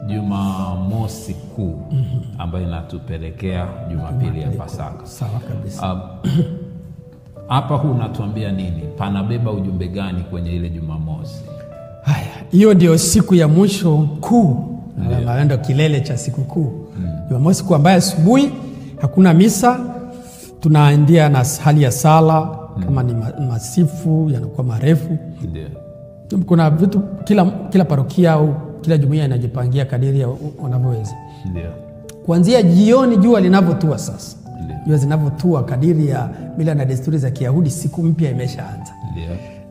Jumamosi Kuu ambayo inatupelekea Jumapili ya Pasaka. Sawa kabisa. Hapa unatuambia nini? Panabeba ujumbe gani kwenye ile Jumamosi? Haya, hiyo ndio siku ya mwisho kuu. Ndio kilele cha siku kuu. Jumamosi Kuu ambayo asubuhi hakuna misa, tunaandia na hali ya sala, kama ni masifu yanakuwa marefu. Ndio. Kuna vitu kila parokia au kila jumuiya inajipangia kadiri ya wanavyoweza. Ndio. Kuanzia jioni jua linavyotua sasa. Jua zinavyotua kadiri ya mila na desturi za Kiyahudi, siku mpya imeshaanza.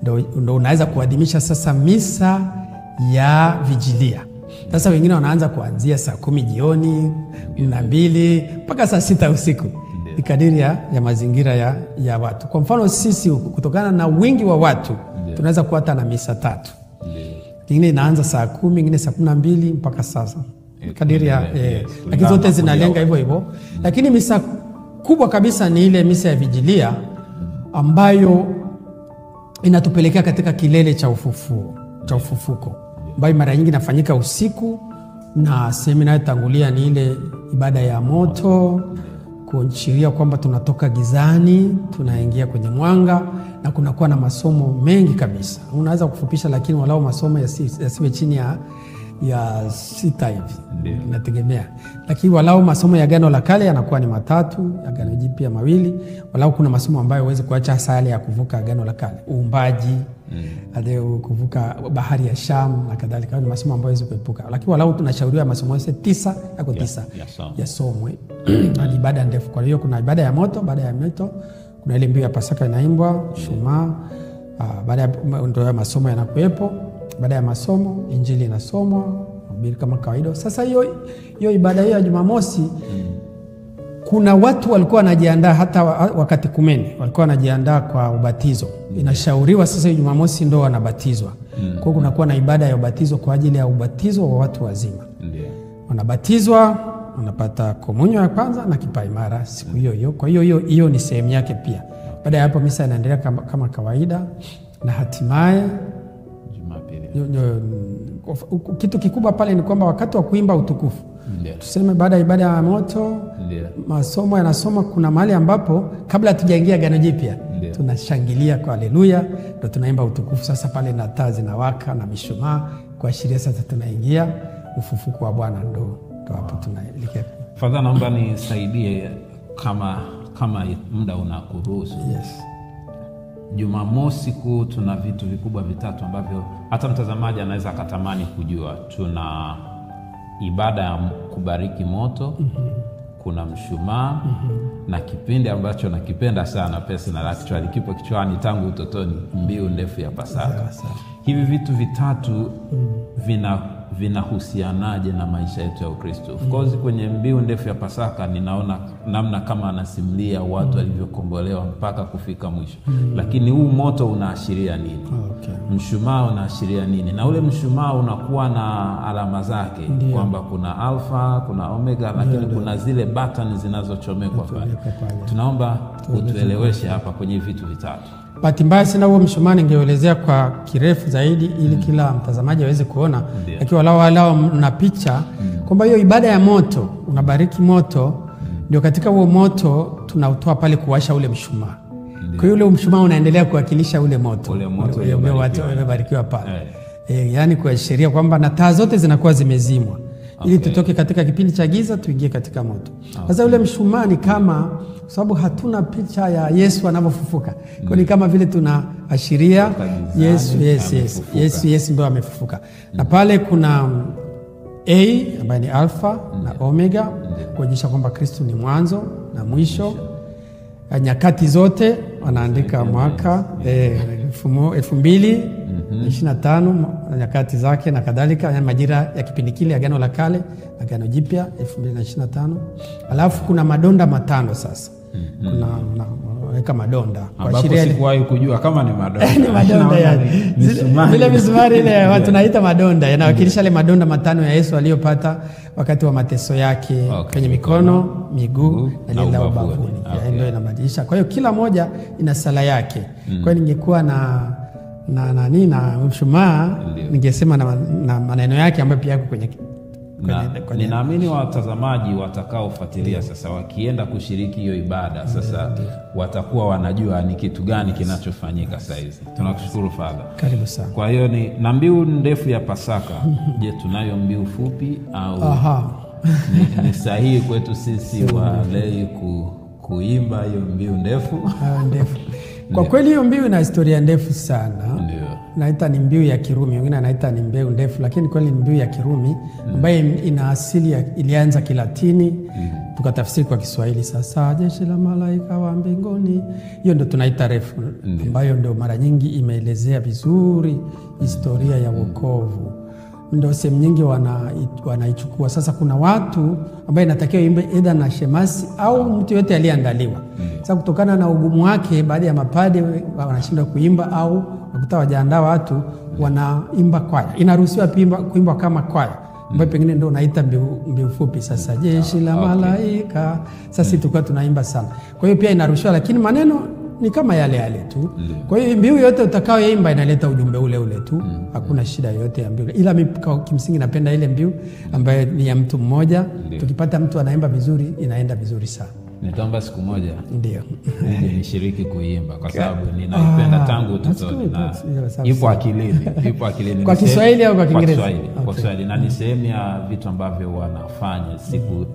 Ndio unaweza kuadhimisha sasa misa ya vigilia. Sasa wengine wanaanza kuanzia saa 10 jioni, 12 mpaka saa 6 usiku. Ni kadiri ya mazingira ya watu. Kwa mfano sisi kutokana na wingi wa watu tunaweza kuata na misa 3. Nyingine inaanza saa 10, nyingine saa 12 mpaka sasa. Kadiri lakini zote zinalenga hivyo hivyo. Lakini misa kubwa kabisa ni ile misa ya vigilia ambayo inatupelekea katika kilele cha ufufuko. Ambayo mara nyingi inafanyika usiku, na sehemu inayotangulia ni ile ibada ya moto kuashiria kwamba tunatoka gizani tunaingia kwenye mwanga, na kunakuwa na masomo mengi kabisa. Unaweza kufupisha, lakini walau masomo yasiwe chini ya 6 hivi. Inategemea. Lakini walau masomo ya Agano la Kale yanakuwa ni 3, Agano Jipya 2. Walau kuna masomo ambayo uweze kuacha hasa yale ya kuvuka Agano la Kale, uumbaji, kuvuka bahari ya Sham na kadhalika. Ni masomo ambayo uweze kuepuka. Lakini walau tunashauriwa masomo yote 9 yako 9 yasomwe. Na ibada ndefu. Kwa hiyo kuna ibada ya moto, baada ya moto kuna ile mbiu ya Pasaka inaimbwa, shumaa, baada ya ndio masomo yanakuepo. Baada ya masomo injili inasomwa, mahubiri kama kawaida. Sasa hiyo ibada hiyo ya Jumamosi, kuna watu walikuwa wanajiandaa, hata wakati kumeni walikuwa wanajiandaa kwa ubatizo. Inashauriwa sasa hiyo Jumamosi ndio wanabatizwa. Kwa hiyo kunakuwa na ibada ya ubatizo kwa ajili ya ubatizo wa watu wazima. Wanabatizwa, wanapata komunyo ya kwanza na kipaimara siku hiyo hiyo. Kwa hiyo ni sehemu yake pia. Baada ya hapo misa inaendelea kama kawaida, na hatimaye kitu kikubwa pale ni kwamba wakati wa kuimba utukufu, tuseme baada ya ibada ya moto, masomo yanasoma, kuna mahali ambapo kabla hatujaingia Agano Jipya tunashangilia kwa haleluya, ndio tunaimba utukufu sasa pale, na taa zinawaka na mishumaa kuashiria sasa tunaingia ufufuko wa Bwana. Ndio hapo tunaelekea. Fadha, naomba nisaidie kama muda unakuruhusu. Jumamosi Kuu tuna vitu vikubwa 3 ambavyo hata mtazamaji anaweza akatamani kujua. Tuna ibada ya kubariki moto, kuna mshumaa, na kipindi ambacho nakipenda sana personal, actually kipo kichwani tangu utotoni, mbiu ndefu ya Pasaka. Hivi vitu 3 vinahusianaje na maisha yetu ya Ukristo? Of course kwenye mbiu ndefu ya Pasaka ninaona namna kama anasimulia watu walivyokombolewa mpaka kufika mwisho. Lakini huu moto unaashiria nini? Mshumaa unaashiria nini? Na ule mshumaa unakuwa na alama zake, kwamba kuna alfa, kuna omega, lakini kuna zile button zinazochomekwa pale. Tunaomba utueleweshe hapa kwenye vitu 3. Bahati mbaya sina huo mshumaa, ningeelezea kwa kirefu zaidi ili kila mtazamaji aweze kuona. Lakini walao na picha kwamba hiyo ibada ya moto, unabariki moto, ndio katika huo moto tunautoa pale kuwasha ule mshumaa. Kwa hiyo ule mshumaa unaendelea kuwakilisha ule moto watu wamebarikiwa pale. Yaani kuashiria kwamba na taa zote zinakuwa zimezimwa ili tutoke katika kipindi cha giza tuingie katika moto. Sasa ule mshumaa ni kama, kwa sababu hatuna picha ya Yesu anapofufuka. Kwa ni kama vile tunaashiria Yesu ndio amefufuka. Na pale kuna A ambaye ni alfa na omega, kuonyesha kwamba Kristo ni mwanzo na mwisho. Nyakati zote wanaandika mwaka 2025 nyakati zake na kadhalika, ya majira ya kipindi kile, Agano la Kale, Agano Jipya 2025. Alafu kuna madonda 5 sasa. Kuna weka madonda kwa sheria, sikuwahi kujua kama ni madonda. Ni madonda ya vile misumari ile watu tunaita madonda, yanawakilisha ile madonda 5 ya Yesu aliyopata wakati wa mateso yake, kwenye mikono, miguu na ile ubavuni. Ndio inabadilisha. Kwa hiyo kila moja ina sala yake. Kwa hiyo ningekuwa na mshumaa, ningesema na maneno yake ambayo pia yako kwenye ninaamini watazamaji watakaofuatilia sasa wakienda kushiriki hiyo ibada sasa watakuwa wanajua ni kitu gani kinachofanyika sasa hivi. Tunakushukuru Father. Karibu sana. Kwa hiyo na mbiu ndefu ya Pasaka. Je, tunayo mbiu fupi au ni sahihi kwetu sisi walei kuimba hiyo mbiu ndefu? Ndefu. Kwa kweli hiyo mbiu ina historia ndefu sana. Ndio. Naita ni mbiu ya Kirumi, wengine anaita ni mbiu ndefu, lakini kweli ni mbiu ya Kirumi ambayo ina asili ilianza Kilatini tukatafsiri kwa Kiswahili. Sasa jeshi la malaika wa mbinguni, hiyo ndio tunaita refu, ambayo ndio mara nyingi imeelezea vizuri historia ya wokovu. Ndio sehemu nyingi wanaichukua. Sasa kuna watu ambao inatakiwa imbe either na shemasi au mtu yote aliyeandaliwa. Sasa kutokana na ugumu wake, baadhi ya mapade wanashindwa kuimba au nakuta wajaandaa watu wanaimba kwaya. Inaruhusiwa kuimba kama kwaya, ambayo pengine ndio unaita mbiu fupi. Sasa jeshi la malaika, sasa tulikuwa tunaimba sana. Kwa hiyo pia inaruhusiwa, lakini maneno ni kama yale tu. Kwa hiyo mbiu yote utakayoimba inaleta ujumbe ule tu. Hakuna shida yoyote ya mbiu. Ila mimi kimsingi napenda ile mbiu ambayo ni ya mtu mmoja. Tukipata mtu anaimba vizuri, inaenda vizuri sana. Nitaomba siku moja ndio nishiriki kuimba kwa sababu ninaipenda tangu utotoni na ipo akilini. Kwa Kiswahili au kwa Kiingereza? Kwa Kiswahili. Na ni sehemu ya vitu ambavyo wanafanya siku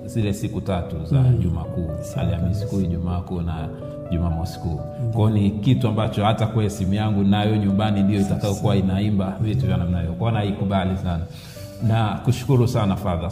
zile siku tatu za Juma Kuu, Alhamisi Kuu, Ijumaa Kuu na Jumamosi Kuu. Kwa ni kitu ambacho hata kwa simu yangu nayo nyumbani ndio itakayokuwa inaimba vitu vya namna hiyo. Kwa naikubali sana. Na kushukuru sana Father.